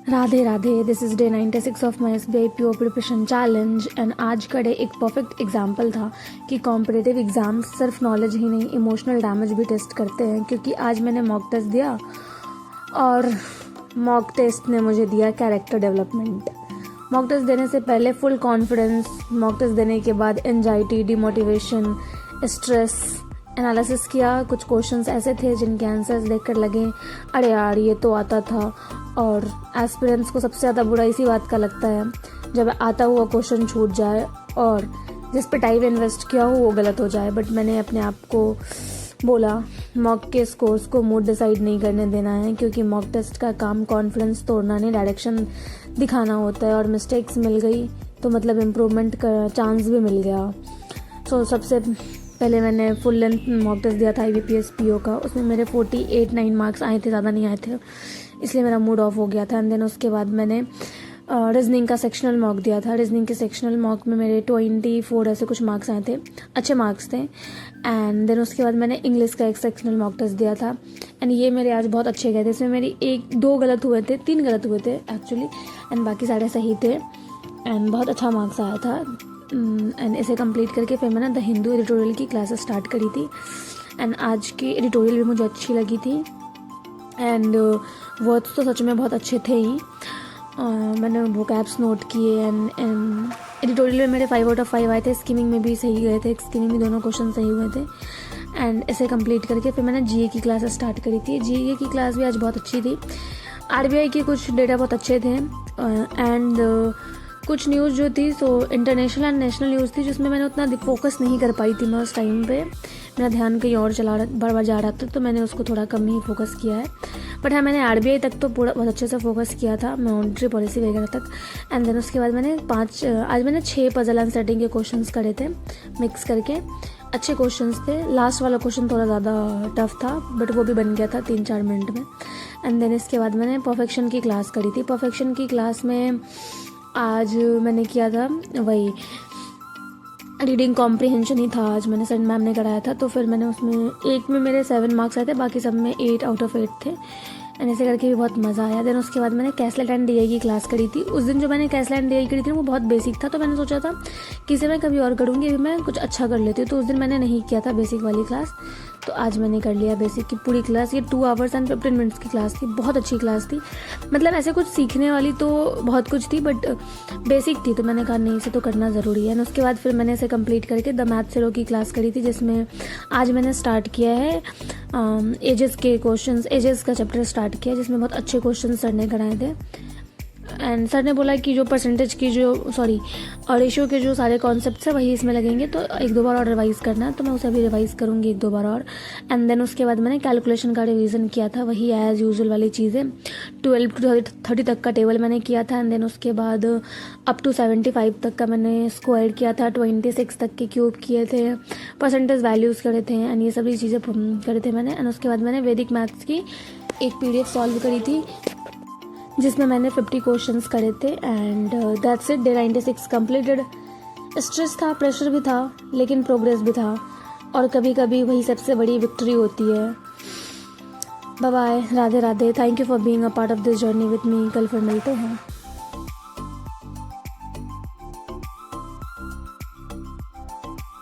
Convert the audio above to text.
Radhe Radhe, this is day 96 of my SBI PO preparation challenge. And आज का day एक perfect example था कि कॉम्पिटिटिव एग्ज़ाम्स सिर्फ नॉलेज ही नहीं, इमोशनल डैमेज भी टेस्ट करते हैं। क्योंकि आज मैंने मॉक टेस्ट दिया और मॉक टेस्ट ने मुझे दिया कैरेक्टर डेवलपमेंट। मॉक टेस्ट देने से पहले फुल कॉन्फिडेंस, मॉक टेस्ट देने के बाद एंजाइटी, डिमोटिवेशन, स्ट्रेस एनालिसिस किया। कुछ क्वेश्चंस ऐसे थे जिनके आंसर्स देखकर लगे अरे यार ये तो आता था। और एस्पिरेंट्स को सबसे ज़्यादा बुरा इसी बात का लगता है जब आता हुआ क्वेश्चन छूट जाए और जिस पे टाइम इन्वेस्ट किया हो वो गलत हो जाए। बट मैंने अपने आप को बोला मॉक के स्कोर्स को मूड डिसाइड नहीं करने देना है, क्योंकि मॉक टेस्ट का काम कॉन्फिडेंस तोड़ना नहीं, डायरेक्शन दिखाना होता है। और मिस्टेक्स मिल गई तो मतलब इम्प्रूवमेंट का चांस भी मिल गया। सो सबसे पहले मैंने फुल लेंथ मॉक टेस्ट दिया था IBPS PO का। उसमें मेरे 48-9 मार्क्स आए थे, ज़्यादा नहीं आए थे, इसलिए मेरा मूड ऑफ हो गया था। एंड देन उसके बाद मैंने रीजनिंग का सेक्शनल मॉक दिया था। रीजनिंग के सेक्शनल मॉक में मेरे 24 ऐसे कुछ मार्क्स आए थे, अच्छे मार्क्स थे। एंड देन उसके बाद मैंने इंग्लिश का एक सेक्शनल मॉक टेस्ट दिया था। एंड ये मेरे आज बहुत अच्छे गए थे। इसमें मेरी 1-2 गलत हुए थे, 3 गलत हुए थे एक्चुअली, एंड बाकी सारे सही थे। एंड बहुत अच्छा मार्क्स आया था। एंड इसे कंप्लीट करके फिर मैंने द हिंदू एडिटोरियल की क्लासेस स्टार्ट करी थी। एंड आज की एडिटोरियल भी मुझे अच्छी लगी थी। एंड वर्ड्स तो सच में बहुत अच्छे थे ही। मैंने वोकैब्स नोट किए। एंड एडिटोरियल में मेरे 5 आउट ऑफ 5 आए थे। स्किमिंग में भी सही गए थे, स्किमिंग में दोनों क्वेश्चन सही हुए थे। एंड इसे कंप्लीट करके फिर मैंने GA की क्लासेस स्टार्ट करी थी। GA की क्लास भी आज बहुत अच्छी थी। RBI के कुछ डेटा बहुत अच्छे थे। एंड कुछ न्यूज़ जो थी so international and national news थी, जिसमें मैंने उतना फोकस नहीं कर पाई थी। मैं उस टाइम पे मेरा ध्यान कहीं और बार जा रहा था, तो मैंने उसको थोड़ा कम ही फोकस किया है। बट हाँ, मैंने RBI तक तो पूरा बहुत अच्छे से फोकस किया था, मॉनेटरी पॉलिसी वगैरह तक। एंड देन उसके बाद मैंने आज मैंने 6 पजल एंड सेटिंग के क्वेश्चंस करे थे मिक्स करके। अच्छे क्वेश्चंस थे। लास्ट वाला क्वेश्चन थोड़ा ज़्यादा टफ था, बट वो भी बन गया था 3-4 मिनट में। एंड देन इसके बाद मैंने परफेक्शन की क्लास करी थी। परफेक्शन की क्लास में आज मैंने किया था वही रीडिंग कॉम्प्रिहेंशन ही था। आज मैंने सर मैम ने कराया था, तो फिर मैंने उसमें एक में मेरे 7 मार्क्स आए थे, बाकी सब में 8 आउट ऑफ 8 थे। एंड ऐसे करके भी बहुत मज़ा आया। देन उसके बाद मैंने कैसलेट एंड DI की क्लास करी थी। उस दिन जो मैंने कैसलेट एंड DI करी थी वो बहुत बेसिक था, तो मैंने सोचा था कि इसे मैं कभी और करूँगी, अभी मैं कुछ अच्छा कर लेती हूँ। तो उस दिन मैंने नहीं किया था बेसिक वाली क्लास, तो आज मैंने कर लिया बेसिक की पूरी क्लास। ये 2 आवर्स एंड 15 मिनट्स की क्लास थी, बहुत अच्छी क्लास थी। मतलब ऐसे कुछ सीखने वाली तो बहुत कुछ थी, बट बेसिक थी, तो मैंने कहा नहीं, इसे तो करना ज़रूरी है। एंड उसके बाद फिर मैंने इसे कंप्लीट करके द मैथ सेरो की क्लास करी थी, जिसमें आज मैंने स्टार्ट किया है एजेस के क्वेश्चंस, एजेस का चैप्टर स्टार्ट किया, जिसमें बहुत अच्छे क्वेश्चन सर ने कराए थे। एंड सर ने बोला कि जो परसेंटेज की और रेशियो के जो सारे कॉन्सेप्ट्स हैं वही इसमें लगेंगे, तो 1-2 बार और रिवाइज़ करना है, तो मैं उसे अभी रिवाइज़ करूँगी 1-2 बार और। एंड देन उसके बाद मैंने कैलकुलेशन का रिवीजन किया था, वही एज़ यूजुअल वाली चीज़ें। 12 to 30 तक का टेबल मैंने किया था। एंड देन उसके बाद अप टू 75 तक का मैंने स्क्वायर किया था, 26 तक के क्यूब किए थे, परसेंटेज वैल्यूज़ करे थे, एंड ये सभी चीज़ें करे थे मैंने। एंड उसके बाद मैंने वैदिक मैथ्स की एक PDF सॉल्व करी थी, जिसमें मैंने 50 क्वेश्चंस करे थे। And that's it, day 96 completed. Stress था, प्रेशर भी था, लेकिन प्रोग्रेस भी था, और कभी कभी वही सबसे बड़ी विक्ट्री होती है। Bye bye, Radhe Radhe, thank you for being a part of this journey with me. कल फिर मिलते हैं।